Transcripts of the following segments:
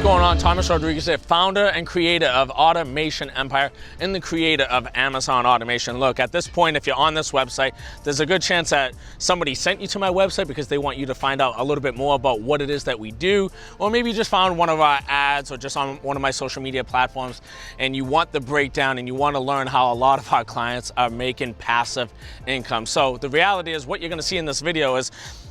going on? Thomas Rodriguez here, founder and creator of Automation Empire and the creator of Amazon Automation. Look, at this point, if you're on this website, there's a good chance that somebody sent you to my website because they want you to find out a little bit more about what it is that we do, or maybe you just found one of our ads or just on one of my social media platforms and you want the breakdown and you want to learn how a lot of our clients are making passive income. So the reality is what you're going to see in this video is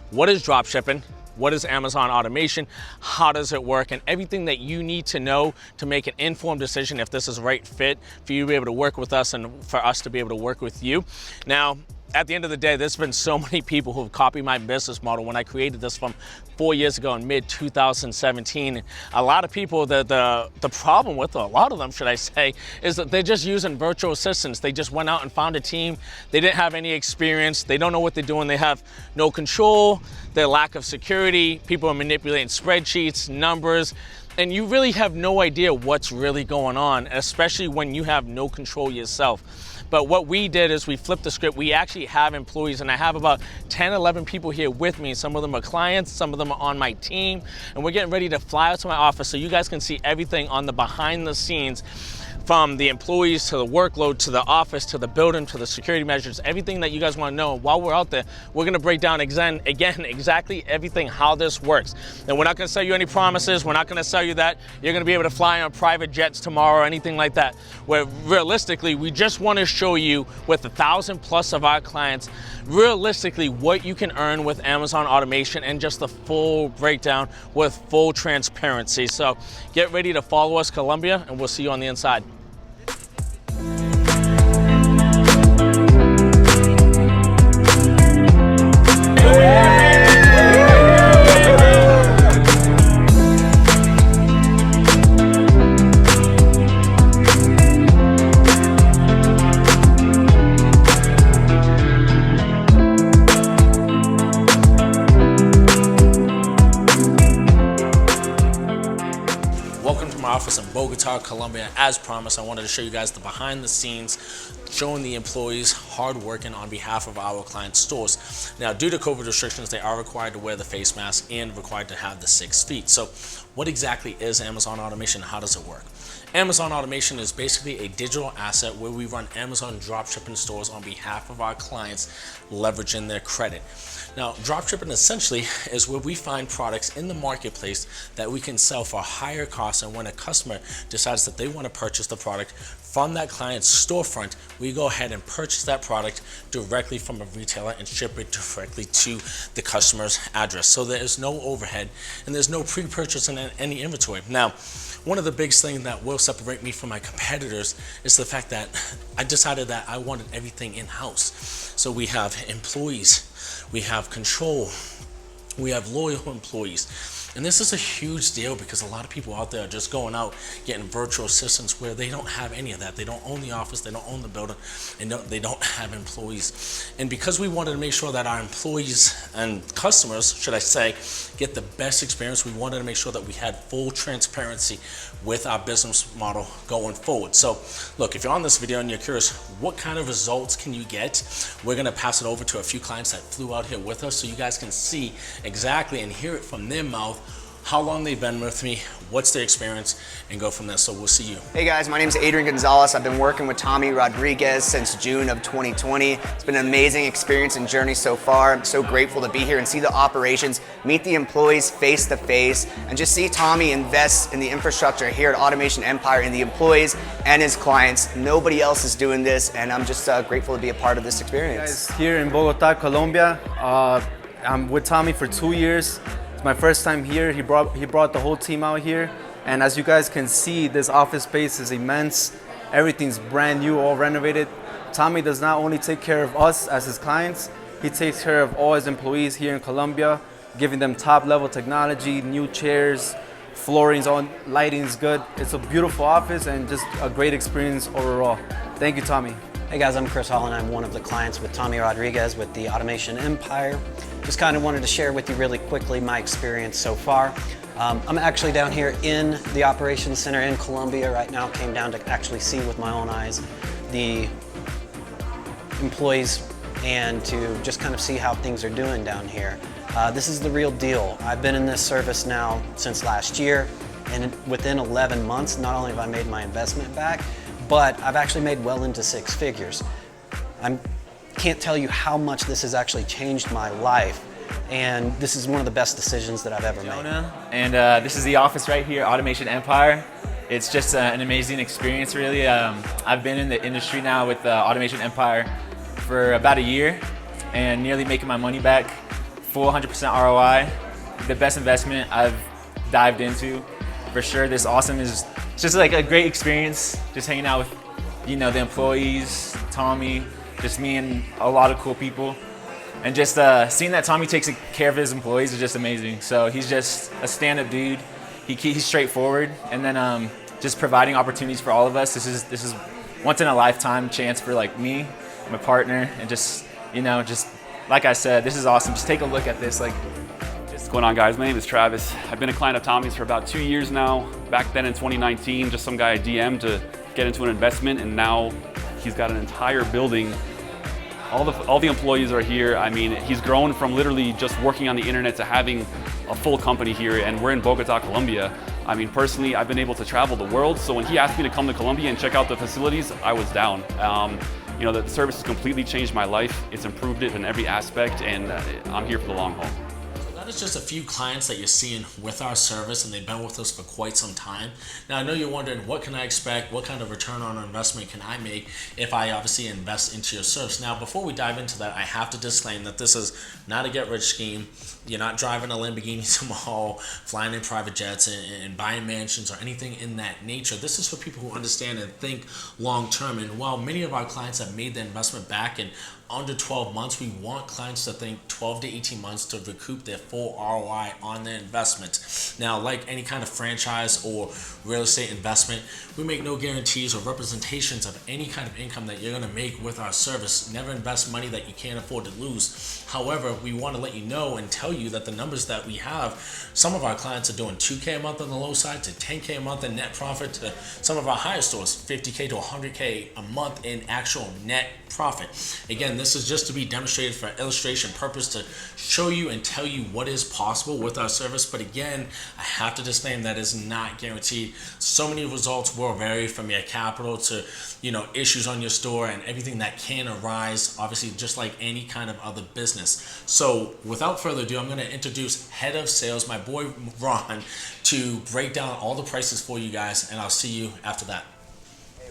what is dropshipping? What is Amazon Automation? How does it work? And everything that you need to know to make an informed decision if this is the right fit for you to be able to work with us and for us to be able to work with you. Now, at the end of the day, there's been so many people who've copied my business model when I created this from 4 years ago in mid-2017. A lot of people, the problem with a lot of them, should I say, is that they're just using virtual assistants. They just went out and found a team. They didn't have any experience. They don't know what they're doing. They have no control. Their lack of security. People are manipulating spreadsheets, numbers, and you really have no idea what's really going on, especially when you have no control yourself. But what we did is we flipped the script. We actually have employees, and I have about 10, 11 people here with me. Some of them are clients, some of them are on my team, and we're getting ready to fly out to my office so you guys can see everything on the behind the scenes, from the employees to the workload to the office to the building to the security measures, everything that you guys want to know. While we're out there, we're going to break down again exactly everything, how this works. And we're not going to sell you any promises. We're not going to sell you that you're going to be able to fly on private jets tomorrow or anything like that. Where realistically, we just want to show you with 1,000 plus of our clients, realistically what you can earn with Amazon Automation and just the full breakdown with full transparency. So get ready to follow us, Colombia, and we'll see you on the inside. Office in Bogota, Colombia. As promised, I wanted to show you guys the behind the scenes, showing the employees hard working on behalf of our client stores. Now, due to COVID restrictions, they are required to wear the face mask and required to have the 6 feet. So what exactly is Amazon Automation? How does it work? Amazon Automation is basically a digital asset where we run Amazon dropshipping stores on behalf of our clients, leveraging their credit. Now, dropshipping essentially is where we find products in the marketplace that we can sell for higher costs, and when a customer decides that they want to purchase the product from that client's storefront, we go ahead and purchase that product directly from a retailer and ship it directly to the customer's address. So there is no overhead and there's no pre-purchase in any inventory. Now, one of the biggest things that will separate me from my competitors is the fact that I decided that I wanted everything in-house. So we have employees, we have control, we have loyal employees. And this is a huge deal because a lot of people out there are just going out getting virtual assistants where they don't have any of that. They don't own the office, they don't own the building, and they don't have employees. And because we wanted to make sure that our employees and customers, should I say, get the best experience, we wanted to make sure that we had full transparency with our business model going forward. So look, if you're on this video and you're curious, what kind of results can you get? We're gonna pass it over to a few clients that flew out here with us so you guys can see exactly and hear it from their mouth how long they've been with me, what's their experience, and go from there. So we'll see you. Hey guys, my name is Adrian Gonzalez. I've been working with Tommy Rodriguez since June of 2020. It's been an amazing experience and journey so far. I'm so grateful to be here and see the operations, meet the employees face to face, and just see Tommy invest in the infrastructure here at Automation Empire and the employees and his clients. Nobody else is doing this, and I'm just grateful to be a part of this experience. Guys, here in Bogota, Colombia, I'm with Tommy for 2 years. It's my first time here. He brought the whole team out here, and as you guys can see, this office space is immense. Everything's brand new, all renovated. Tommy does not only take care of us as his clients, he takes care of all his employees here in Colombia, giving them top level technology, new chairs, flooring's on, lighting's good. It's a beautiful office and just a great experience overall. Thank you, Tommy. Hey guys, I'm Chris Holland. I'm one of the clients with Tommy Rodriguez with the Automation Empire. Just kind of wanted to share with you really quickly my experience so far. I'm actually down here in the operations center in Colombia right now. Came down to actually see with my own eyes the employees and to just kind of see how things are doing down here. This is the real deal. I've been in this service now since last year, And within 11 months, not only have I made my investment back, but I've actually made well into 6 figures. I can't tell you how much this has actually changed my life, and this is one of the best decisions that I've ever made. And this is the office right here, Automation Empire. It's just an amazing experience, really. I've been in the industry now with Automation Empire for about a year and nearly making my money back, full 100% ROI. The best investment I've dived into, for sure. This is just like a great experience, just hanging out with, you know, the employees, Tommy, just me and a lot of cool people. And just seeing that Tommy takes care of his employees is just amazing. So he's just a stand-up dude. He's straightforward, and then just providing opportunities for all of us. This is once in a lifetime chance for like me, my partner, and just, you know, just like I said, this is awesome. Just take a look at this. What's going on, guys? My name is Travis. I've been a client of Tommy's for about 2 years now. Back then in 2019, just some guy I DM'd to get into an investment, and now he's got an entire building. All the employees are here. I mean, he's grown from literally just working on the internet to having a full company here, and we're in Bogota, Colombia. I mean, personally, I've been able to travel the world, so when he asked me to come to Colombia and check out the facilities, I was down. You know, the service has completely changed my life. It's improved it in every aspect, and I'm here for the long haul. That is just a few clients that you're seeing with our service, and they've been with us for quite some time. Now, I know you're wondering, what can I expect? What kind of return on investment can I make if I obviously invest into your service? Now, before we dive into that, I have to disclaim that this is not a get-rich scheme. You're not driving a Lamborghini tomorrow, flying in private jets and buying mansions or anything in that nature. This is for people who understand and think long-term. And while many of our clients have made the investment back in under 12 months, we want clients to think 12 to 18 months to recoup their full ROI on their investment. Now, like any kind of franchise or real estate investment, we make no guarantees or representations of any kind of income that you're going to make with our service. Never invest money that you can't afford to lose. However, we want to let you know and tell you that the numbers that we have, some of our clients are doing $2K a month on the low side to $10K a month in net profit, to some of our higher stores, $50K to $100K a month in actual net profit. Again, this is just to be demonstrated for illustration purpose, to show you and tell you what is possible with our service. But again, I have to disclaim that is not guaranteed. So many results will vary, from your capital to, you know, issues on your store and everything that can arise, obviously, just like any kind of other business. So without further ado, I'm going to introduce Head of Sales, my boy Ron, to break down all the prices for you guys, and I'll see you after that.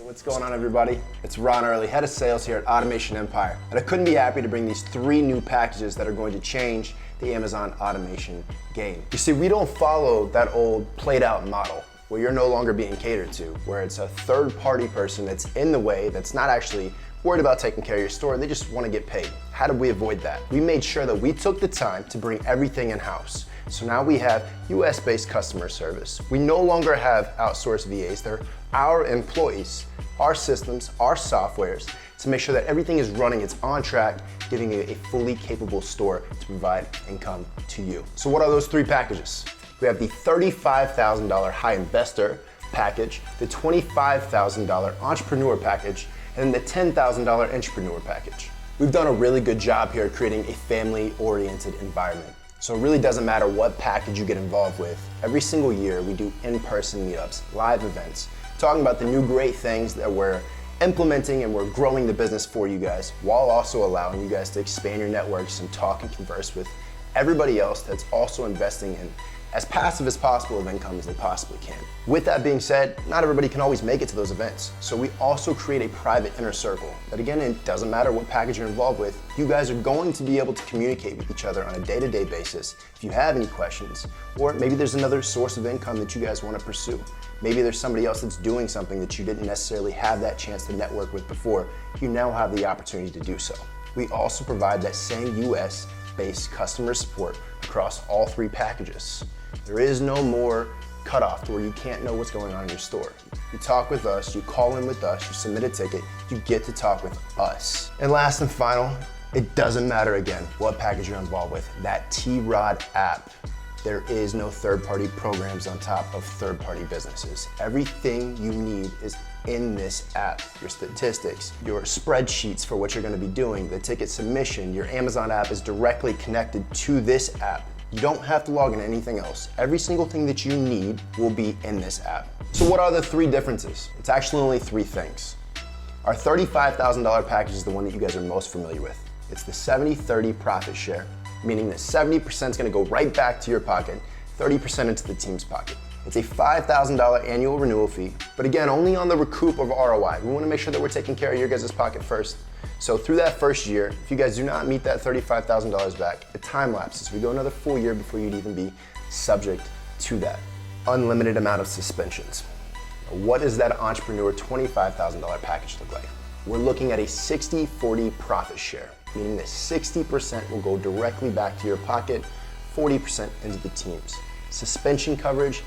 What's going on, everybody? It's Ron Early, Head of Sales here at Automation Empire, and I couldn't be happy to bring these 3 new packages that are going to change the Amazon automation game. You see, we don't follow that old played out model where you're no longer being catered to, where it's a third-party person that's in the way, that's not actually worried about taking care of your store, they just want to get paid. How did we avoid that? We made sure that we took the time to bring everything in-house. So now we have US-based customer service. We no longer have outsourced VAs. They're our employees, our systems, our softwares, to make sure that everything is running, it's on track, giving you a fully capable store to provide income to you. So what are those 3 packages? We have the $35,000 high investor package, the $25,000 entrepreneur package, and the $10,000 entrepreneur package. We've done a really good job here creating a family-oriented environment. So it really doesn't matter what package you get involved with. Every single year we do in-person meetups, live events, talking about the new great things that we're implementing, and we're growing the business for you guys, while also allowing you guys to expand your networks and talk and converse with everybody else that's also investing in as passive as possible of income as they possibly can. With that being said, not everybody can always make it to those events. So we also create a private inner circle that, again, it doesn't matter what package you're involved with, you guys are going to be able to communicate with each other on a day-to-day basis if you have any questions, or maybe there's another source of income that you guys want to pursue. Maybe there's somebody else that's doing something that you didn't necessarily have that chance to network with before. You now have the opportunity to do so. We also provide that same US-based customer support across all 3 packages. There is no more cutoff to where you can't know what's going on in your store. You talk with us, you call in with us, you submit a ticket, you get to talk with us. And last and final, it doesn't matter again what package you're involved with, that T-Rod app. There is no third-party programs on top of third-party businesses. Everything you need is in this app. Your statistics, your spreadsheets for what you're going to be doing, the ticket submission, your Amazon app is directly connected to this app. You don't have to log in anything else. Every single thing that you need will be in this app. So what are the three differences? It's actually only three things. Our $35,000 package is the one that you guys are most familiar with. It's the 70-30 profit share, meaning that 70% is gonna go right back to your pocket, 30% into the team's pocket. It's a $5,000 annual renewal fee, but again, only on the recoup of ROI. We wanna make sure that we're taking care of your guys' pocket first. So through that first year, if you guys do not meet that $35,000 back, it time lapses. We go another full year before you'd even be subject to that. Unlimited amount of suspensions. What does that entrepreneur $25,000 package look like? We're looking at a 60-40 profit share, meaning that 60% will go directly back to your pocket, 40% into the team's. Suspension coverage,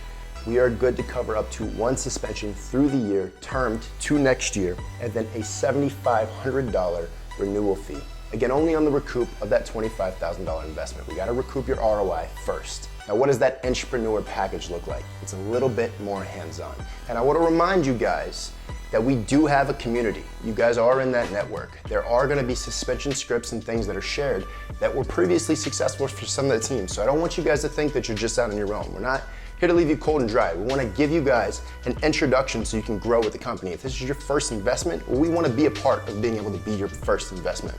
we are good to cover up to one suspension through the year, termed to next year, and then a $7,500 renewal fee. Again, only on the recoup of that $25,000 investment. We gotta recoup your ROI first. Now, what does that entrepreneur package look like? It's a little bit more hands-on. And I wanna remind you guys that we do have a community. You guys are in that network. There are gonna be suspension scripts and things that are shared that were previously successful for some of the teams. So I don't want you guys to think that you're just out on your own. We're not here to leave you cold and dry. We wanna give you guys an introduction so you can grow with the company. If this is your first investment, well, we wanna be a part of being able to be your first investment.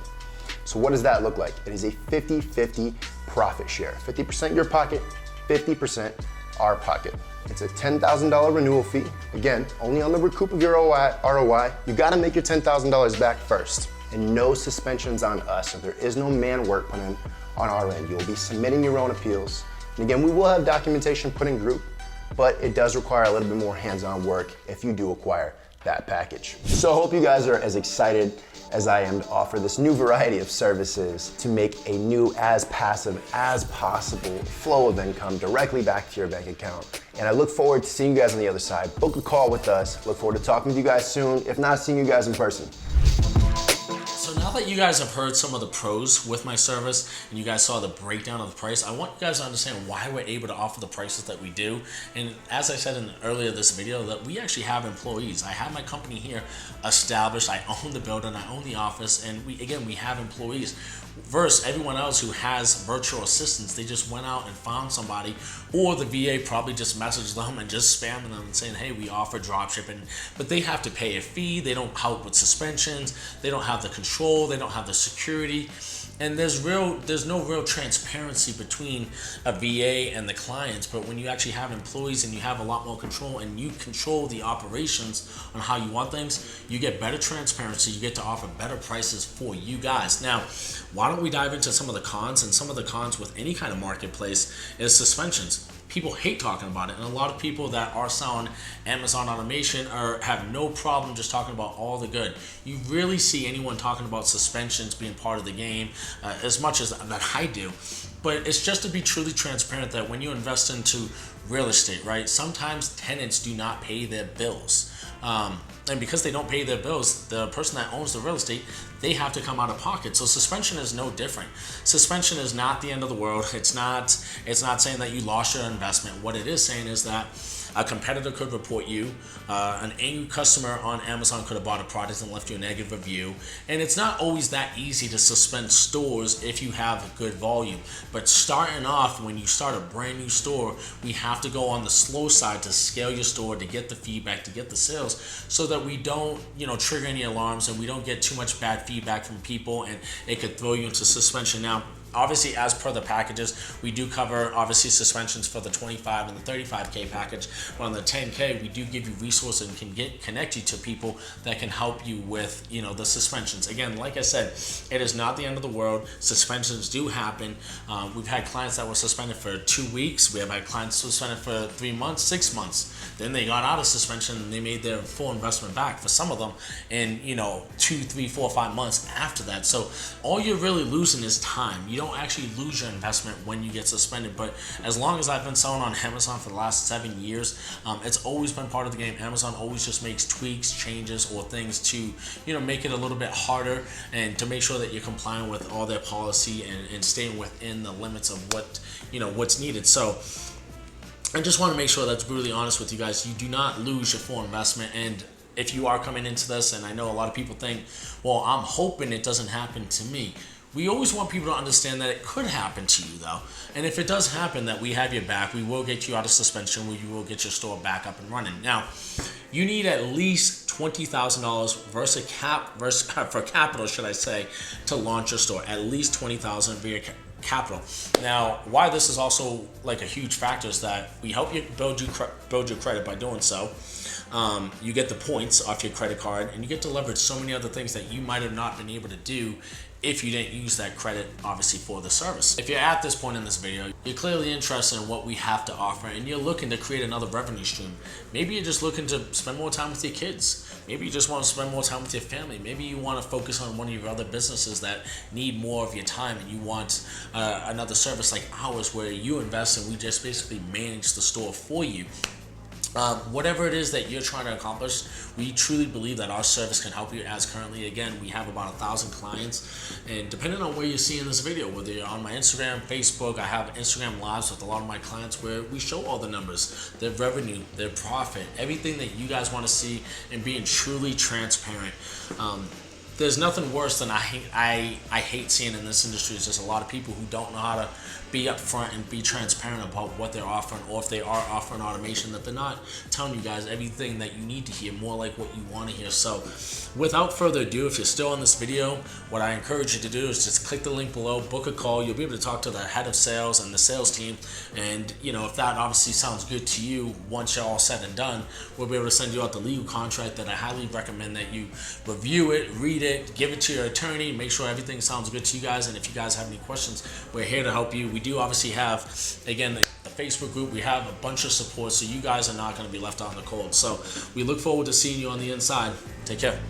So what does that look like? It is a 50-50 profit share. 50% your pocket, 50% our pocket. It's a $10,000 renewal fee. Again, only on the recoup of your ROI. You gotta make your $10,000 back first. And no suspensions on us, so there is no man work put in on our end. You'll be submitting your own appeals. And again, we will have documentation put in group, but it does require a little bit more hands-on work if you do acquire that package. So I hope you guys are as excited as I am to offer this new variety of services to make a new as passive as possible flow of income directly back to your bank account. And I look forward to seeing you guys on the other side. Book a call with us. Look forward to talking with you guys soon, if not seeing you guys in person. So now that you guys have heard some of the pros with my service and you guys saw the breakdown of the price, I want you guys to understand why we're able to offer the prices that we do. And as I said in earlier this video, that we actually have employees. I have my company here established. I own the building, I own the office, and we have employees. Versus everyone else who has virtual assistants, they just went out and found somebody, or the VA probably just messaged them and just spamming them and saying, hey, we offer dropshipping, but they have to pay a fee. They don't help with suspensions. They don't have the control. They don't have the security. And there's no real transparency between a VA and the clients. But when you actually have employees and you have a lot more control and you control the operations on how you want things, you get better transparency. You get to offer better prices for you guys. Now, why don't we dive into some of the cons? And some of the cons with any kind of marketplace is suspensions. People hate talking about it, and a lot of people that are selling Amazon automation have no problem just talking about all the good. You really see anyone talking about suspensions being part of the game as much as that I do. But it's just to be truly transparent that when you invest into real estate, right, sometimes tenants do not pay their bills. And because they don't pay their bills, the person that owns the real estate, they have to come out of pocket. So suspension is no different. Suspension is not the end of the world. It's not saying that you lost your investment. What it is saying is that a competitor could report you, an angry customer on Amazon could have bought a product and left you a negative review, and it's not always that easy to suspend stores if you have a good volume. But starting off, when you start a brand new store, we have to go on the slow side to scale your store, to get the feedback, to get the sales, so that we don't, trigger any alarms and we don't get too much bad feedback from people and it could throw you into suspension. Now, obviously, as per the packages, we do cover obviously suspensions for the 25 and the 35K package. But on the 10K, we do give you resources and can connect you to people that can help you with the suspensions. Again, like I said, it is not the end of the world. Suspensions do happen. We've had clients that were suspended for 2 weeks. We have had clients suspended for 3 months, 6 months. Then they got out of suspension and they made their full investment back for some of them in 2, 3, 4, 5 months after that. So all you're really losing is time. You don't actually lose your investment when you get suspended. But as long as I've been selling on Amazon for the last 7 years, it's always been part of the game. Amazon always just makes tweaks, changes, or things to make it a little bit harder and to make sure that you're complying with all their policy and staying within the limits of what's needed. So I just want to make sure that's brutally honest with you guys. You do not lose your full investment. And if you are coming into this, and I know a lot of people think, well, I'm hoping it doesn't happen to me. We always want people to understand that it could happen to you though. And if it does happen, that we have your back, we will get you out of suspension, we will get your store back up and running. Now, you need at least $20,000 for capital, should I say, to launch your store. At least $20,000 via capital. Now, why this is also like a huge factor is that we help you build your credit by doing so. You get the points off your credit card, and you get to leverage so many other things that you might have not been able to do if you didn't use that credit, obviously, for the service. If you're at this point in this video, you're clearly interested in what we have to offer, and you're looking to create another revenue stream. Maybe you're just looking to spend more time with your kids. Maybe you just want to spend more time with your family. Maybe you want to focus on one of your other businesses that need more of your time, and you want another service like ours where you invest and we just basically manage the store for you. Whatever it is that you're trying to accomplish, we truly believe that our service can help you. As currently, again, we have about 1,000 clients, and depending on where you're seeing this video, whether you're on my Instagram, Facebook, I have Instagram lives with a lot of my clients where we show all the numbers, their revenue, their profit, everything that you guys want to see, and being truly transparent. There's nothing worse than I hate seeing in this industry is just a lot of people who don't know how to be upfront and be transparent about what they're offering, or if they are offering automation, that they're not telling you guys everything that you need to hear, more like what you want to hear. So without further ado, if you're still on this video, what I encourage you to do is just click the link below, book a call. You'll be able to talk to the head of sales and the sales team, and if that obviously sounds good to you, once you're all said and done, we'll be able to send you out the legal contract that I highly recommend that you review it, read it, give it to your attorney, make sure everything sounds good to you guys. And if you guys have any questions, we're here to help you. We do obviously have, again, the Facebook group. We have a bunch of support, so you guys are not going to be left out in the cold. So we look forward to seeing you on the inside. Take care.